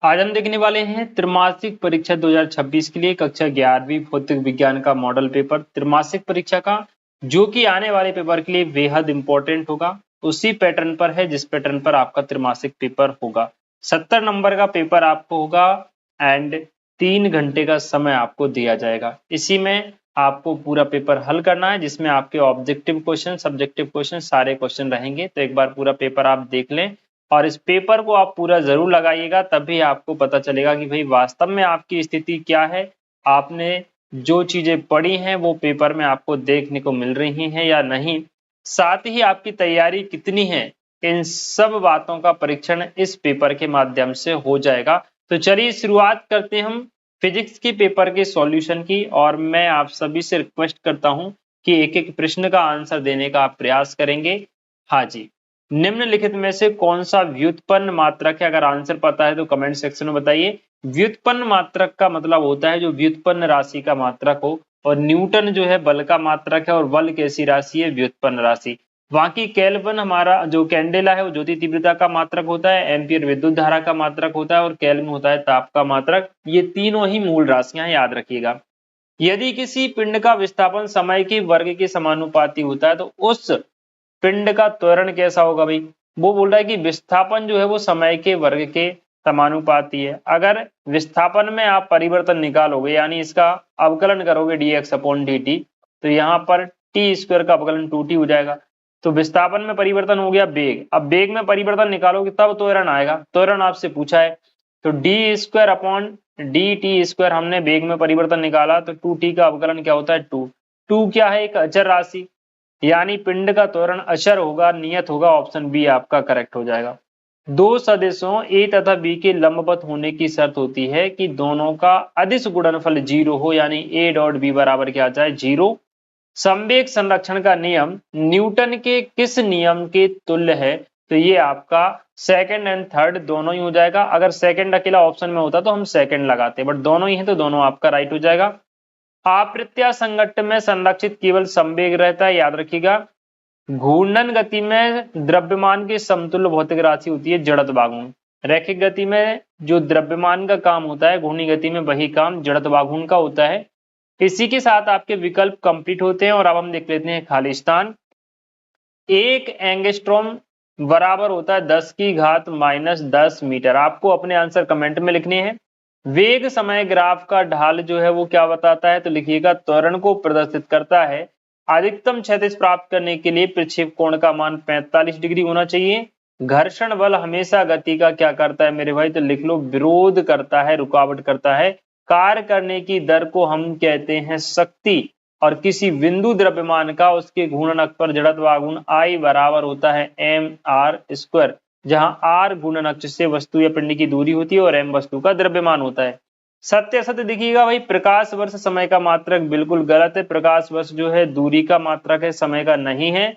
आज हम देखने वाले हैं त्रैमासिक परीक्षा 2026 के लिए कक्षा 11वीं भौतिक विज्ञान का मॉडल पेपर त्रैमासिक परीक्षा का, जो कि आने वाले पेपर के लिए बेहद इंपॉर्टेंट होगा। उसी पैटर्न पर है जिस पैटर्न पर आपका त्रैमासिक पेपर होगा। 70 नंबर का पेपर आपको होगा एंड 3 घंटे का समय आपको दिया जाएगा। इसी में आपको पूरा पेपर हल करना है, जिसमें आपके ऑब्जेक्टिव क्वेश्चन, सब्जेक्टिव क्वेश्चन, सारे क्वेश्चन रहेंगे। तो एक बार पूरा पेपर आप देख लें और इस पेपर को आप पूरा जरूर लगाइएगा, तभी आपको पता चलेगा कि भाई वास्तव में आपकी स्थिति क्या है। आपने जो चीजें पढ़ी हैं वो पेपर में आपको देखने को मिल रही हैं या नहीं, साथ ही आपकी तैयारी कितनी है, इन सब बातों का परीक्षण इस पेपर के माध्यम से हो जाएगा। तो चलिए शुरुआत करते हैं हम फिजिक्स के पेपर के सॉल्यूशन की, और मैं आप सभी से रिक्वेस्ट करता हूं कि एक एक प्रश्न का आंसर देने का आप प्रयास करेंगे। हाँ जी, निम्नलिखित में से कौन सा व्युत्पन्न मात्रक है? अगर आंसर पता है तो कमेंट सेक्शन में बताइए। व्युत्पन्न मात्रक का मतलब होता है जो व्युत्पन्न राशि का मात्रक हो, और न्यूटन जो है बल का मात्रक है, और बल कैसी राशि है? व्युत्पन्न राशि। बाकी केल्विन हमारा जो कैंडेला है वो ज्योति तीव्रता का मात्रक होता है, एम्पियर विद्युत धारा का मात्रक होता है, और केल्विन होता है ताप का मात्रक। ये तीनों ही मूल राशियां, याद रखिएगा। यदि किसी पिंड का विस्थापन समय के वर्ग के समानुपाती होता है तो उस पिंड का त्वरण कैसा होगा भाई? वो बोल रहा है कि विस्थापन जो है वो समय के वर्ग के समानुपाती है। अगर विस्थापन में आप परिवर्तन निकालोगे, यानी इसका अवकलन करोगे dx अपॉन dt, तो यहाँ पर टी स्क्वायर का अवकलन 2t हो जाएगा। तो विस्थापन में परिवर्तन हो गया वेग, अब वेग में परिवर्तन निकालोगे तब त्वरण आएगा। त्वरण आपसे पूछा है, तो D square upon D T square, हमने वेग में परिवर्तन निकाला तो 2t का अवकलन क्या होता है? 2। 2 क्या है? एक अचर राशि, यानी पिंड का त्वरण अचर होगा, नियत होगा। ऑप्शन बी आपका करेक्ट हो जाएगा। दो सदिशों ए तथा बी के लंबवत होने की शर्त होती है कि दोनों का अदिश गुणनफल 0 हो, यानी ए डॉट बी बराबर क्या आता है? 0। संवेग संरक्षण का नियम न्यूटन के किस नियम के तुल्य है? तो ये आपका सेकंड एंड थर्ड दोनों ही हो जाएगा। अगर सेकंड अकेला ऑप्शन में होता तो हम सेकंड लगाते, बट दोनों ही है तो दोनों आपका राइट हो जाएगा। अप्रत्यासंगत में संरक्षित केवल संवेग रहता है, याद रखिएगा। घूर्णन गति में द्रव्यमान की समतुल्य भौतिक राशि होती है जड़त्व बाघूर्ण। रैखिक गति में जो द्रव्यमान का काम होता है, घूर्णी गति में वही काम जड़त्व बाघूर्ण का होता है। इसी के साथ आपके विकल्प कंप्लीट होते हैं, और अब हम देख लेते हैं खालिस्तान। एक एंगस्ट्रॉम बराबर होता है 10 की घात माइनस 10 मीटर। आपको अपने आंसर कमेंट में लिखने हैं। वेग समय ग्राफ का ढाल जो है वो क्या बताता है? तो लिखिएगा त्वरण को प्रदर्शित करता है। अधिकतम क्षैतिज प्राप्त करने के लिए प्रक्षेप कोण का मान 45 डिग्री होना चाहिए। घर्षण बल हमेशा गति का क्या करता है मेरे भाई? तो लिख लो विरोध करता है, रुकावट करता है। कार्य करने की दर को हम कहते हैं शक्ति, और किसी बिंदु द्रव्यमान का उसके घूर्णन पर जड़त्व आघूर्ण I बराबर होता है mr², जहां r घूर्णन अक्ष से वस्तु या पिंड की दूरी होती है और m वस्तु का द्रव्यमान होता है। सत्य असत्य देखिएगा भाई। प्रकाश वर्ष समय का मात्रक बिल्कुल गलत है। प्रकाश वर्ष जो है दूरी का मात्रक है, समय का नहीं है।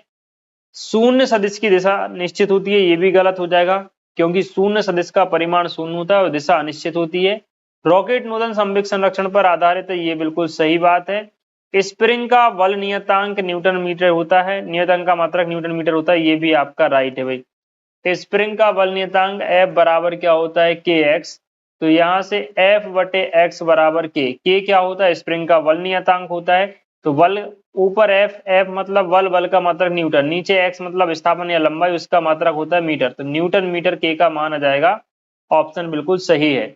शून्य सदिश की दिशा निश्चित होती है, ये भी गलत हो जाएगा, क्योंकि शून्य सदिश का परिमाण शून्य होता है और दिशा अनिश्चित होती है। रॉकेट नोदन संवेग संरक्षण पर आधारित है, ये बिल्कुल सही बात है। स्प्रिंग का बल नियतांक न्यूटन मीटर होता है, नियतांक का मात्रक न्यूटन मीटर होता है, ये भी आपका राइट है भाई। स्प्रिंग का बल नियतांक F बराबर क्या होता है? kx। तो यहाँ से F बटे x बराबर k क्या होता है? स्प्रिंग का बल नियतांक होता है। तो बल ऊपर F मतलब बल, बल का मात्रक न्यूटन, नीचे x मतलब विस्थापन या लंबाई, उसका मात्रक होता है मीटर। तो न्यूटन मीटर k का मान आ जाएगा। ऑप्शन बिल्कुल सही है।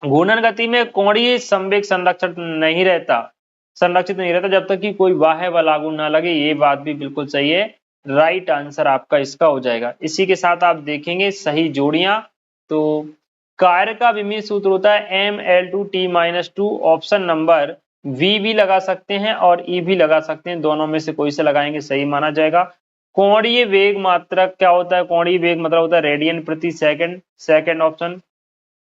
घूर्णन गति में कोणीय संवेग संरक्षित नहीं रहता जब तक कि कोई बाह्य बल लागू ना लगे, ये बात भी बिल्कुल सही है। राइट आंसर आपका इसका हो जाएगा। इसी के साथ आप देखेंगे सही जोड़ियां। तो कार्य का विमीय सूत्र होता है mL2T-2। ऑप्शन नंबर V भी लगा सकते हैं और E भी लगा सकते हैं, दोनों में से कोई से लगाएंगे सही माना जाएगा। कोणीय वेग मात्रक क्या होता है? कोणीय वेग मतलब होता है रेडियन प्रति सेकंड, सेकंड ऑप्शन।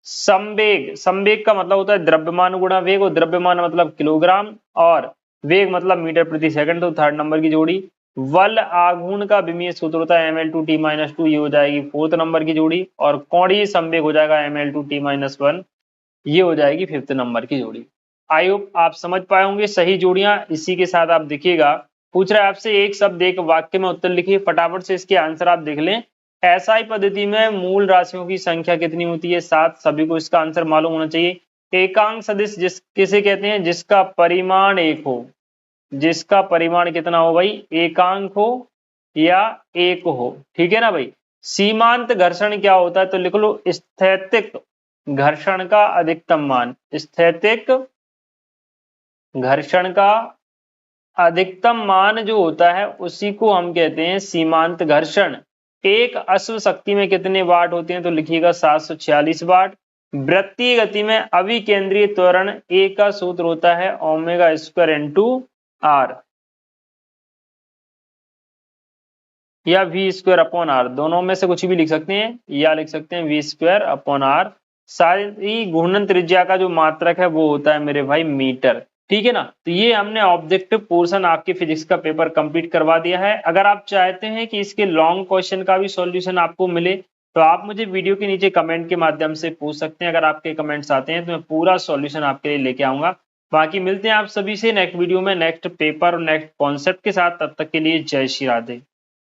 संवेग का मतलब होता है द्रव्यमान गुणा वेग, और द्रव्यमान मतलब किलोग्राम, और वेग मतलब मीटर प्रति सेकंड, तो थर्ड नंबर की जोड़ी। बल आघूर्ण का विमीय सूत्र होता है mL2T-2, ये हो जाएगी फोर्थ नंबर की जोड़ी। और कोणीय संवेग हो जाएगा mL2T-1, ये हो जाएगी फिफ्थ नंबर की जोड़ी। आई होप आप समझ पाए होंगे सही जोड़ियां। इसी के साथ आप देखिएगा, पूछ रहा है आपसे एक शब्द एक वाक्य में उत्तर लिखिए। फटाफट से इसके आंसर आप देख लें। एसआई पद्धति में मूल राशियों की संख्या कितनी होती है? 7। सभी को इसका आंसर मालूम होना चाहिए। एकांक सदिश किसे कहते हैं? जिसका परिमाण 1 हो। जिसका परिमाण कितना हो भाई? एकांक हो या 1 हो, ठीक है ना भाई। सीमांत घर्षण क्या होता है? तो लिख लो स्थैतिक घर्षण का अधिकतम मान। स्थैतिक घर्षण का अधिकतम मान जो होता है उसी को हम कहते हैं सीमांत घर्षण। एक अश्व शक्ति में कितने वाट होते हैं? तो लिखिएगा 746 वाट। वृत्तीय गति में अभिकेंद्रीय त्वरण ए का सूत्र होता है ओमेगा स्क्वायर इंटू आर या वी स्क्वायर अपॉन आर, दोनों में से कुछ भी लिख सकते हैं या लिख सकते हैं वी स्क्वायर अपॉन आर। सारी घूर्णन त्रिज्या का जो मात्रक है वो होता है मेरे भाई मीटर, ठीक है ना। तो ये हमने ऑब्जेक्टिव पोर्शन आपके फिजिक्स का पेपर कंप्लीट करवा दिया है। अगर आप चाहते हैं कि इसके लॉन्ग क्वेश्चन का भी सॉल्यूशन आपको मिले तो आप मुझे वीडियो के नीचे कमेंट के माध्यम से पूछ सकते हैं। अगर आपके कमेंट्स आते हैं तो मैं पूरा सॉल्यूशन आपके लिए लेके आऊंगा। बाकी मिलते हैं आप सभी से नेक्स्ट वीडियो में नेक्स्ट पेपर और नेक्स्ट कॉन्सेप्ट के साथ। तब तक के लिए जय श्री राधे।